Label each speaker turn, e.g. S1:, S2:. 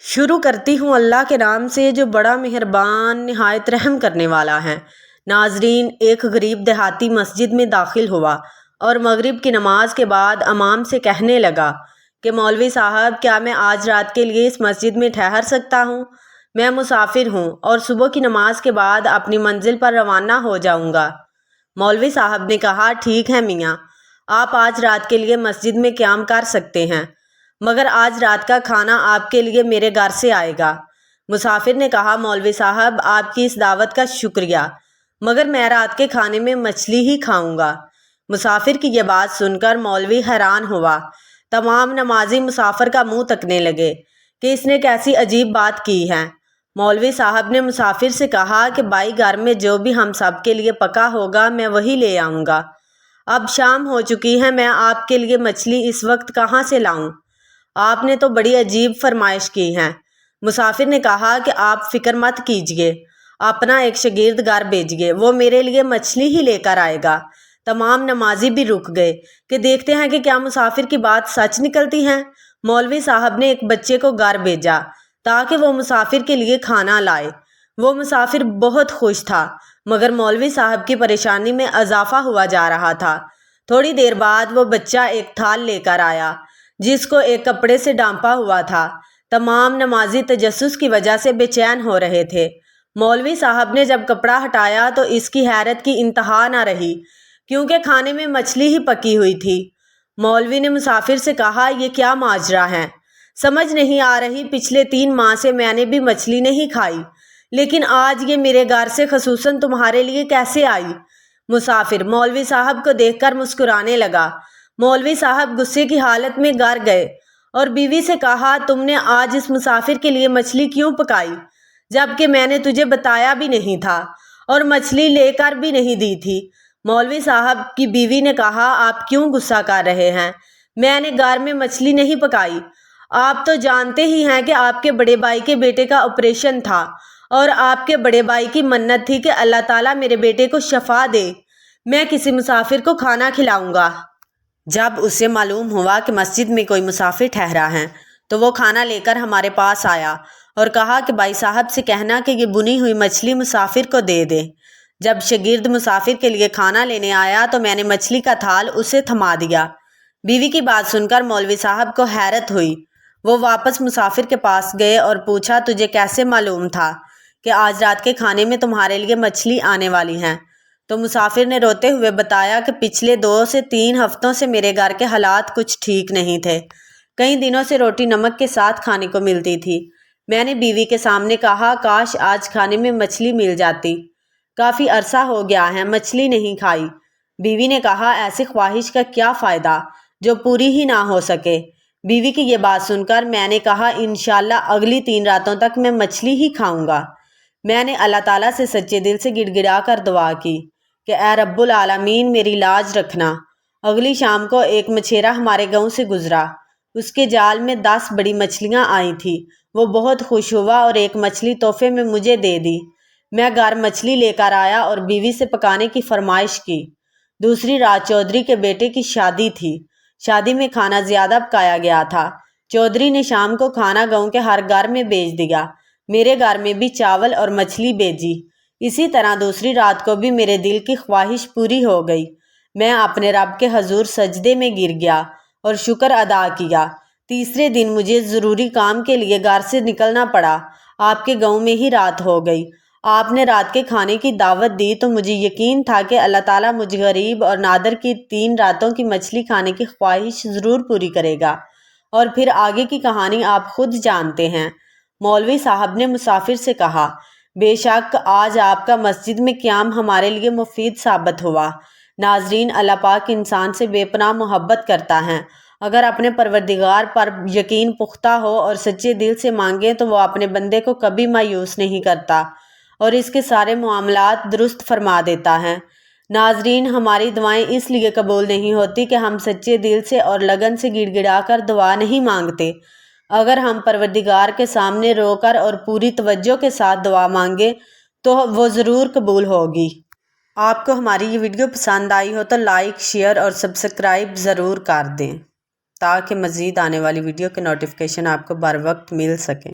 S1: شروع کرتی ہوں اللہ کے نام سے جو بڑا مہربان نہایت رحم کرنے والا ہے۔ ناظرین، ایک غریب دیہاتی مسجد میں داخل ہوا اور مغرب کی نماز کے بعد امام سے کہنے لگا کہ مولوی صاحب، کیا میں آج رات کے لیے اس مسجد میں ٹھہر سکتا ہوں؟ میں مسافر ہوں اور صبح کی نماز کے بعد اپنی منزل پر روانہ ہو جاؤں گا۔ مولوی صاحب نے کہا، ٹھیک ہے میاں، آپ آج رات کے لیے مسجد میں قیام کر سکتے ہیں، مگر آج رات کا کھانا آپ کے لیے میرے گھر سے آئے گا۔ مسافر نے کہا، مولوی صاحب، آپ کی اس دعوت کا شکریہ، مگر میں رات کے کھانے میں مچھلی ہی کھاؤں گا۔ مسافر کی یہ بات سن کر مولوی حیران ہوا۔ تمام نمازی مسافر کا منہ تکنے لگے کہ اس نے کیسی عجیب بات کی ہے۔ مولوی صاحب نے مسافر سے کہا کہ بھائی، گھر میں جو بھی ہم سب کے لیے پکا ہوگا میں وہی لے آؤں گا۔ اب شام ہو چکی ہے، میں آپ کے لیے مچھلی اس وقت کہاں سے لاؤں؟ آپ نے تو بڑی عجیب فرمائش کی ہے۔ مسافر نے کہا کہ آپ فکر مت کیجیے، اپنا ایک شاگرد گھر بھیجیے، وہ میرے لیے مچھلی ہی لے کر آئے گا۔ تمام نمازی بھی رک گئے کہ دیکھتے ہیں کہ کیا مسافر کی بات سچ نکلتی ہے۔ مولوی صاحب نے ایک بچے کو گھر بھیجا تاکہ وہ مسافر کے لیے کھانا لائے۔ وہ مسافر بہت خوش تھا، مگر مولوی صاحب کی پریشانی میں اضافہ ہوا جا رہا تھا۔ تھوڑی دیر بعد وہ بچہ ایک تھال لے کر آیا جس کو ایک کپڑے سے ڈھانپا ہوا تھا۔ تمام نمازی تجسس کی وجہ سے بے چین ہو رہے تھے۔ مولوی صاحب نے جب کپڑا ہٹایا تو اس کی حیرت کی انتہا نہ رہی، کیونکہ کھانے میں مچھلی ہی پکی ہوئی تھی۔ مولوی نے مسافر سے کہا، یہ کیا ماجرا ہے؟ سمجھ نہیں آ رہی، پچھلے 3 ماہ سے میں نے بھی مچھلی نہیں کھائی، لیکن آج یہ میرے گھر سے خصوصاً تمہارے لیے کیسے آئی؟ مسافر مولوی صاحب کو دیکھ کر مسکرانے لگا۔ مولوی صاحب غصے کی حالت میں گھر گئے اور بیوی سے کہا، تم نے آج اس مسافر کے لیے مچھلی کیوں پکائی، جبکہ میں نے تجھے بتایا بھی نہیں تھا اور مچھلی لے کر بھی نہیں دی تھی؟ مولوی صاحب کی بیوی نے کہا، آپ کیوں غصہ کر رہے ہیں؟ میں نے گھر میں مچھلی نہیں پکائی۔ آپ تو جانتے ہی ہیں کہ آپ کے بڑے بھائی کے بیٹے کا آپریشن تھا اور آپ کے بڑے بھائی کی منت تھی کہ اللہ تعالیٰ میرے بیٹے کو شفا دے۔ میں کسی مسافر کو کھانا کھلاؤں گا۔ جب اسے معلوم ہوا کہ مسجد میں کوئی مسافر ٹھہرا ہے تو وہ کھانا لے کر ہمارے پاس آیا اور کہا کہ بھائی صاحب سے کہنا کہ یہ بنی ہوئی مچھلی مسافر کو دے دے۔ جب شاگرد مسافر کے لیے کھانا لینے آیا تو میں نے مچھلی کا تھال اسے تھما دیا۔ بیوی کی بات سن کر مولوی صاحب کو حیرت ہوئی۔ وہ واپس مسافر کے پاس گئے اور پوچھا، تجھے کیسے معلوم تھا کہ آج رات کے کھانے میں تمہارے لیے مچھلی آنے والی ہے؟ تو مسافر نے روتے ہوئے بتایا کہ پچھلے 2 سے 3 ہفتوں سے میرے گھر کے حالات کچھ ٹھیک نہیں تھے۔ کئی دنوں سے روٹی نمک کے ساتھ کھانے کو ملتی تھی۔ میں نے بیوی کے سامنے کہا، کاش آج کھانے میں مچھلی مل جاتی، کافی عرصہ ہو گیا ہے مچھلی نہیں کھائی۔ بیوی نے کہا، ایسی خواہش کا کیا فائدہ جو پوری ہی نہ ہو سکے؟ بیوی کی یہ بات سن کر میں نے کہا، انشاءاللہ اگلی 3 راتوں تک میں مچھلی ہی کھاؤں گا۔ میں نے اللہ تعالیٰ سے سچے دل سے گڑ گڑا کر دعا کی کہ اے رب العالمین، میری لاج رکھنا۔ اگلی شام کو ایک مچھیرا ہمارے گاؤں سے گزرا۔ اس کے جال میں 10 بڑی مچھلیاں آئی تھیں۔ وہ بہت خوش ہوا اور ایک مچھلی تحفے میں مجھے دے دی۔ میں گھر مچھلی لے کر آیا اور بیوی سے پکانے کی فرمائش کی۔ دوسری رات چودھری کے بیٹے کی شادی تھی۔ شادی میں کھانا زیادہ پکایا گیا تھا۔ چودھری نے شام کو کھانا گاؤں کے ہر گھر میں بھیج دیا۔ میرے گھر میں بھی چاول اور مچھلی بھیجی۔ اسی طرح دوسری رات کو بھی میرے دل کی خواہش پوری ہو گئی۔ میں اپنے رب کے حضور سجدے میں گر گیا اور شکر ادا کیا۔ تیسرے دن مجھے ضروری کام کے لیے گھر سے نکلنا پڑا۔ آپ کے گاؤں میں ہی رات ہو گئی۔ آپ نے رات کے کھانے کی دعوت دی تو مجھے یقین تھا کہ اللہ تعالیٰ مجھ غریب اور نادر کی 3 راتوں کی مچھلی کھانے کی خواہش ضرور پوری کرے گا، اور پھر آگے کی کہانی آپ خود جانتے ہیں۔ مولوی صاحب نے مسافر سے کہا، بے شک آج آپ کا مسجد میں قیام ہمارے لیے مفید ثابت ہوا۔ ناظرین، اللہ پاک انسان سے بے پناہ محبت کرتا ہے۔ اگر اپنے پروردگار پر یقین پختہ ہو اور سچے دل سے مانگیں تو وہ اپنے بندے کو کبھی مایوس نہیں کرتا اور اس کے سارے معاملات درست فرما دیتا ہے۔ ناظرین، ہماری دعائیں اس لیے قبول نہیں ہوتی کہ ہم سچے دل سے اور لگن سے گڑ گڑا کر دعا نہیں مانگتے۔ اگر ہم پروردگار کے سامنے رو کر اور پوری توجہ کے ساتھ دعا مانگیں تو وہ ضرور قبول ہوگی۔ آپ کو ہماری یہ ویڈیو پسند آئی ہو تو لائک، شیئر اور سبسکرائب ضرور کر دیں تاکہ مزید آنے والی ویڈیو کے نوٹیفیکیشن آپ کو بر وقت مل سکیں۔